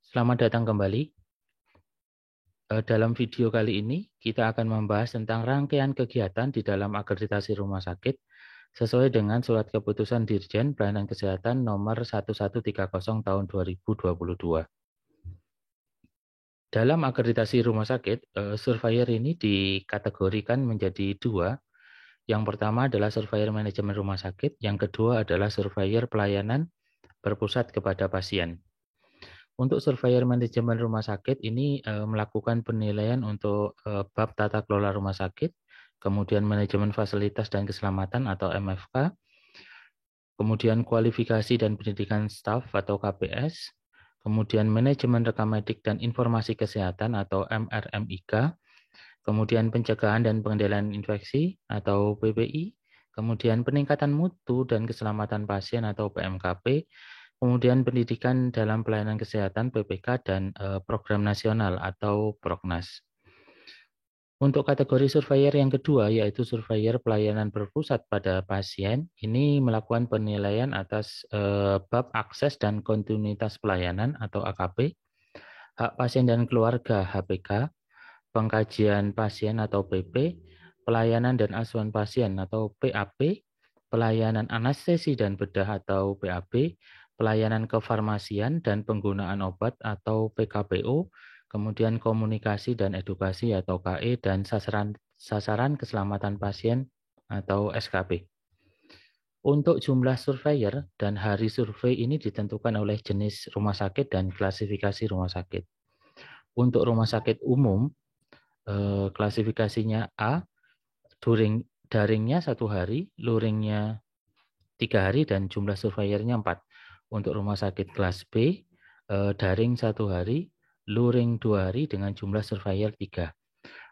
Selamat datang kembali. Dalam video kali ini, kita akan membahas tentang rangkaian kegiatan di dalam akreditasi rumah sakit sesuai dengan Surat Keputusan Dirjen Pelayanan Kesehatan Nomor 1130 Tahun 2022. Dalam akreditasi rumah sakit, surveyor ini dikategorikan menjadi dua. Yang pertama adalah surveyor manajemen rumah sakit, yang kedua adalah surveyor pelayanan berpusat kepada pasien. Untuk surveyor manajemen rumah sakit ini melakukan penilaian untuk bab tata kelola rumah sakit, kemudian manajemen fasilitas dan keselamatan atau MFK, kemudian kualifikasi dan pendidikan staf atau KPS, kemudian manajemen rekam medik dan informasi kesehatan atau MRMIK, kemudian pencegahan dan pengendalian infeksi atau PPI, kemudian peningkatan mutu dan keselamatan pasien atau PMKP, kemudian pendidikan dalam pelayanan kesehatan PPK dan program nasional atau Proknas. Untuk kategori surveyor yang kedua yaitu surveyor pelayanan berpusat pada pasien, ini melakukan penilaian atas bab akses dan kontinuitas pelayanan atau AKP, hak pasien dan keluarga HPK, pengkajian pasien atau PP, pelayanan dan asuhan pasien atau PAP, pelayanan anestesi dan bedah atau PAB, pelayanan kefarmasian dan penggunaan obat atau PKPO, kemudian komunikasi dan edukasi atau KE, dan sasaran keselamatan pasien atau SKP. Untuk jumlah surveyor dan hari survei ini ditentukan oleh jenis rumah sakit dan klasifikasi rumah sakit. Untuk rumah sakit umum, klasifikasinya A, daringnya 1 hari, luringnya 3 hari, dan jumlah surveyornya 4. Untuk rumah sakit kelas B, daring 1 hari, luring 2 hari dengan jumlah surveyor 3.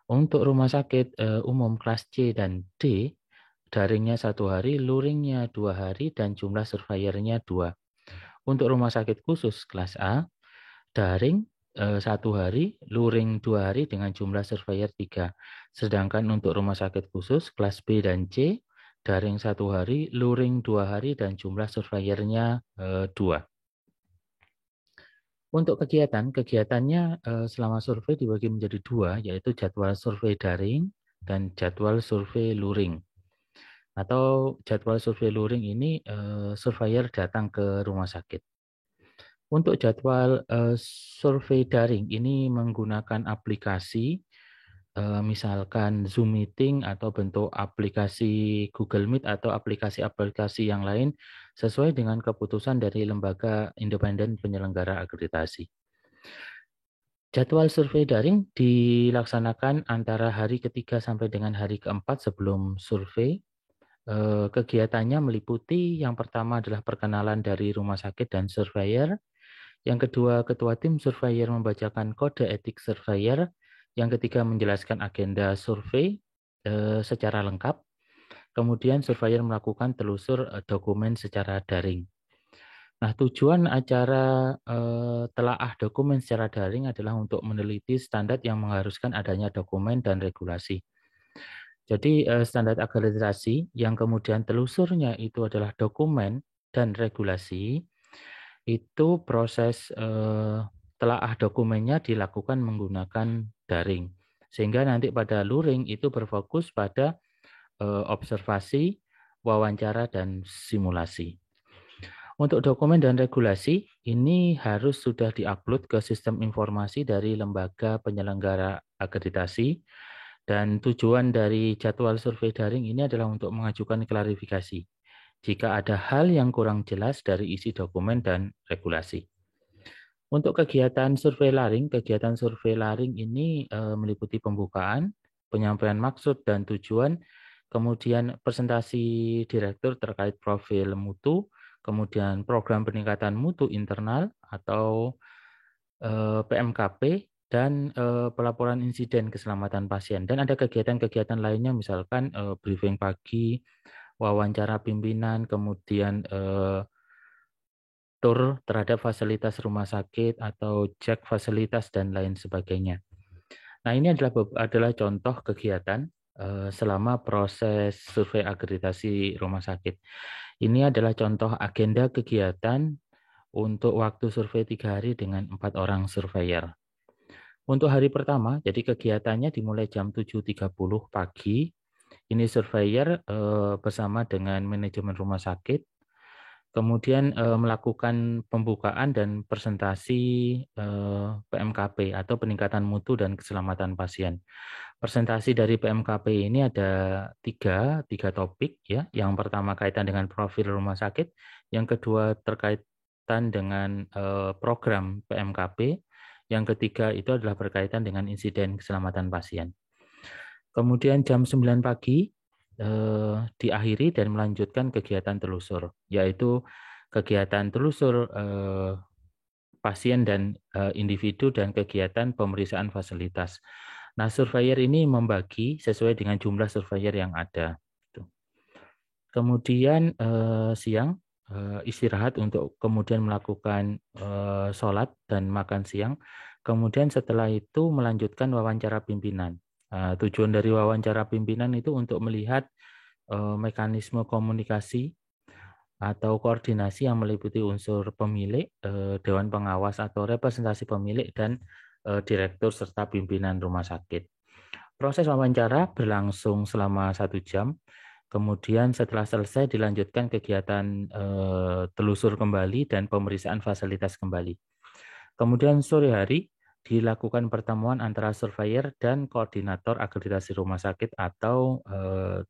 Untuk rumah sakit umum kelas C dan D, daringnya 1 hari, luringnya 2 hari, dan jumlah surveyornya 2. Untuk rumah sakit khusus kelas A, daring 1 hari, luring 2 hari dengan jumlah surveyor 3. Sedangkan untuk rumah sakit khusus kelas B dan C, daring 1 hari, luring 2 hari, dan jumlah surveyornya 2. Untuk kegiatannya selama survei dibagi menjadi 2, yaitu jadwal survei daring dan jadwal survei luring. Atau jadwal survei luring ini surveyor datang ke rumah sakit. Untuk jadwal survei daring ini menggunakan aplikasi, misalkan Zoom Meeting atau bentuk aplikasi Google Meet atau aplikasi-aplikasi yang lain sesuai dengan keputusan dari lembaga independen penyelenggara akreditasi. Jadwal survei daring dilaksanakan antara hari ketiga sampai dengan hari keempat sebelum survei. Kegiatannya meliputi yang pertama adalah perkenalan dari rumah sakit dan surveyor. Yang kedua, ketua tim surveyor membacakan kode etik surveyor. Yang ketiga, menjelaskan agenda survei secara lengkap. Kemudian surveyor melakukan telusur dokumen secara daring. Nah, tujuan acara telaah dokumen secara daring adalah untuk meneliti standar yang mengharuskan adanya dokumen dan regulasi. Jadi standar akreditasi yang kemudian telusurnya itu adalah dokumen dan regulasi, itu proses telaah dokumennya dilakukan menggunakan daring. Sehingga nanti pada luring itu berfokus pada observasi, wawancara, dan simulasi. Untuk dokumen dan regulasi, ini harus sudah diupload ke sistem informasi dari lembaga penyelenggara akreditasi, dan tujuan dari jadwal survei daring ini adalah untuk mengajukan klarifikasi jika ada hal yang kurang jelas dari isi dokumen dan regulasi. Untuk kegiatan survei laring ini meliputi pembukaan, penyampaian maksud dan tujuan, kemudian presentasi direktur terkait profil mutu, kemudian program peningkatan mutu internal atau PMKP, dan pelaporan insiden keselamatan pasien. Dan ada kegiatan-kegiatan lainnya, misalkan briefing pagi, wawancara pimpinan, kemudian tur terhadap fasilitas rumah sakit atau cek fasilitas dan lain sebagainya. Nah, ini adalah contoh kegiatan selama proses survei akreditasi rumah sakit. Ini adalah contoh agenda kegiatan untuk waktu survei 3 hari dengan 4 orang surveyor. Untuk hari pertama, jadi kegiatannya dimulai jam 7.30 pagi. Ini surveyor bersama dengan manajemen rumah sakit, kemudian melakukan pembukaan dan presentasi PMKP atau peningkatan mutu dan keselamatan pasien. Presentasi dari PMKP ini ada tiga topik ya. Yang pertama kaitan dengan profil rumah sakit, yang kedua terkaitan dengan program PMKP, yang ketiga itu adalah berkaitan dengan insiden keselamatan pasien. Kemudian jam 9 pagi diakhiri dan melanjutkan kegiatan telusur, yaitu kegiatan telusur pasien dan individu dan kegiatan pemeriksaan fasilitas. Nah, surveyor ini membagi sesuai dengan jumlah surveyor yang ada. Kemudian siang istirahat untuk kemudian melakukan sholat dan makan siang. Kemudian setelah itu melanjutkan wawancara pimpinan. Tujuan dari wawancara pimpinan itu untuk melihat mekanisme komunikasi atau koordinasi yang meliputi unsur pemilik, dewan pengawas atau representasi pemilik, dan direktur serta pimpinan rumah sakit. Proses wawancara berlangsung selama 1 jam. Kemudian setelah selesai dilanjutkan kegiatan telusur kembali dan pemeriksaan fasilitas kembali. Kemudian sore hari dilakukan pertemuan antara surveyor dan koordinator akreditasi rumah sakit atau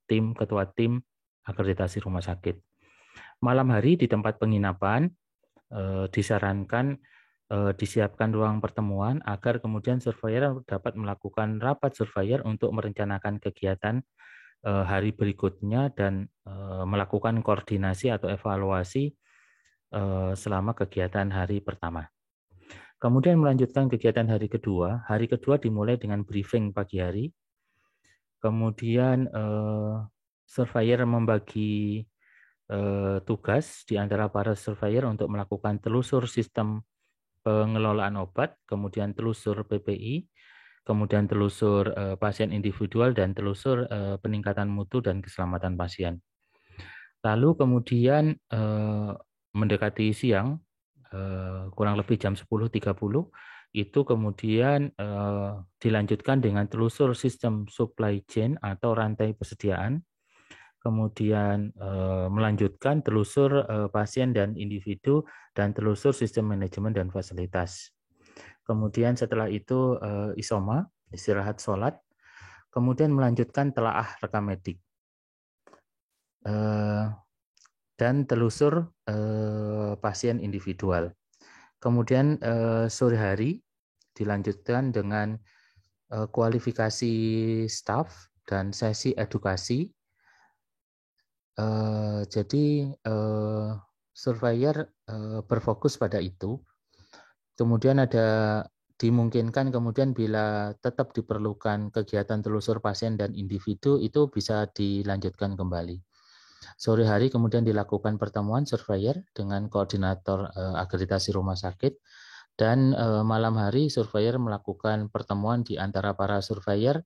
ketua tim akreditasi rumah sakit. Malam hari di tempat penginapan disarankan disiapkan ruang pertemuan agar kemudian surveyor dapat melakukan rapat surveyor untuk merencanakan kegiatan hari berikutnya dan melakukan koordinasi atau evaluasi selama kegiatan hari pertama. Kemudian melanjutkan kegiatan hari kedua. Hari kedua dimulai dengan briefing pagi hari. Kemudian surveyor membagi tugas di antara para surveyor untuk melakukan telusur sistem pengelolaan obat, kemudian telusur PPI, kemudian telusur pasien individual, dan telusur peningkatan mutu dan keselamatan pasien. Lalu kemudian mendekati siang, kurang lebih jam 10.30, itu kemudian dilanjutkan dengan telusur sistem supply chain atau rantai persediaan, kemudian melanjutkan telusur pasien dan individu, dan telusur sistem manajemen dan fasilitas. Kemudian setelah itu isoma, istirahat sholat, kemudian melanjutkan telaah rekam medik, dan telusur pasien individual. Kemudian sore hari dilanjutkan dengan kualifikasi staf dan sesi edukasi. Jadi surveyor berfokus pada itu. Kemudian dimungkinkan kemudian bila tetap diperlukan kegiatan telusur pasien dan individu itu bisa dilanjutkan kembali. Sore hari kemudian dilakukan pertemuan surveyor dengan koordinator akreditasi rumah sakit, dan malam hari surveyor melakukan pertemuan di antara para surveyor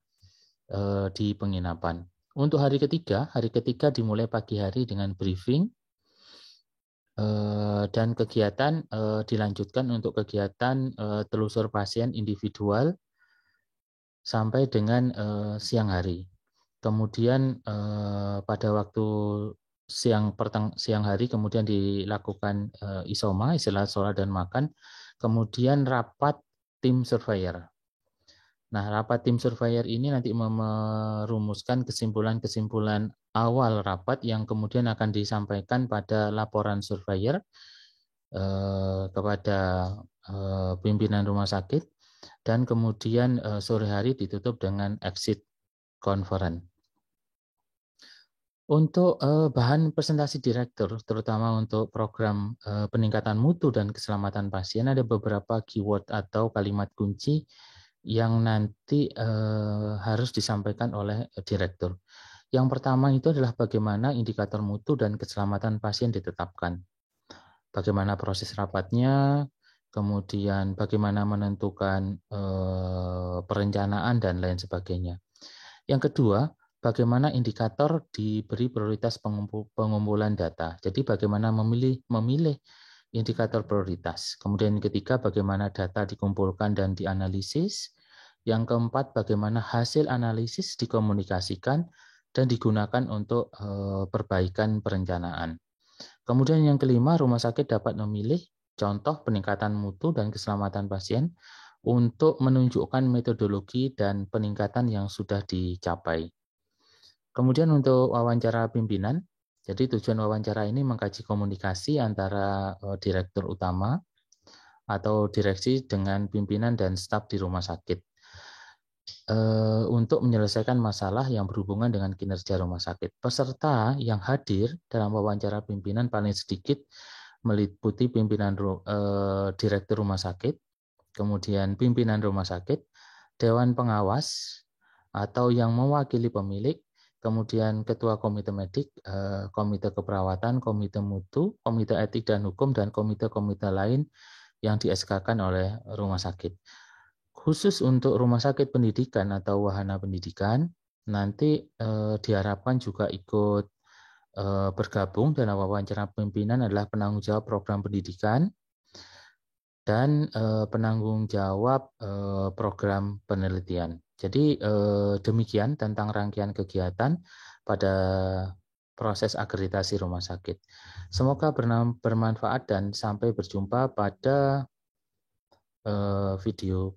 di penginapan. Untuk hari ketiga dimulai pagi hari dengan briefing, dan kegiatan dilanjutkan untuk kegiatan telusur pasien individual sampai dengan siang hari. Kemudian pada waktu siang hari kemudian dilakukan isoma, istirahat sholat dan makan, kemudian rapat tim surveyor. Nah, rapat tim surveyor ini nanti merumuskan kesimpulan-kesimpulan awal rapat yang kemudian akan disampaikan pada laporan surveyor kepada pimpinan rumah sakit, dan kemudian sore hari ditutup dengan exit conference. Untuk bahan presentasi direktur, terutama untuk program peningkatan mutu dan keselamatan pasien, ada beberapa keyword atau kalimat kunci yang nanti harus disampaikan oleh direktur. Yang pertama itu adalah bagaimana indikator mutu dan keselamatan pasien ditetapkan. Bagaimana proses rapatnya, kemudian bagaimana menentukan perencanaan dan lain sebagainya. Yang kedua, bagaimana indikator diberi prioritas pengumpulan data. Jadi bagaimana memilih indikator prioritas. Kemudian yang ketiga, bagaimana data dikumpulkan dan dianalisis. Yang keempat, bagaimana hasil analisis dikomunikasikan dan digunakan untuk perbaikan perencanaan. Kemudian yang kelima, rumah sakit dapat memilih contoh peningkatan mutu dan keselamatan pasien untuk menunjukkan metodologi dan peningkatan yang sudah dicapai. Kemudian untuk wawancara pimpinan, jadi tujuan wawancara ini mengkaji komunikasi antara direktur utama atau direksi dengan pimpinan dan staf di rumah sakit untuk menyelesaikan masalah yang berhubungan dengan kinerja rumah sakit. Peserta yang hadir dalam wawancara pimpinan paling sedikit meliputi pimpinan direktur rumah sakit, kemudian pimpinan rumah sakit, dewan pengawas atau yang mewakili pemilik, kemudian ketua komite medik, komite keperawatan, komite mutu, komite etik dan hukum, dan komite-komite lain yang di-SK-kan oleh rumah sakit. Khusus untuk rumah sakit pendidikan atau wahana pendidikan, nanti diharapkan juga ikut bergabung dalam wawancara pimpinan adalah penanggung jawab program pendidikan dan penanggung jawab program penelitian. Jadi demikian tentang rangkaian kegiatan pada proses akreditasi rumah sakit. Semoga bermanfaat dan sampai berjumpa pada video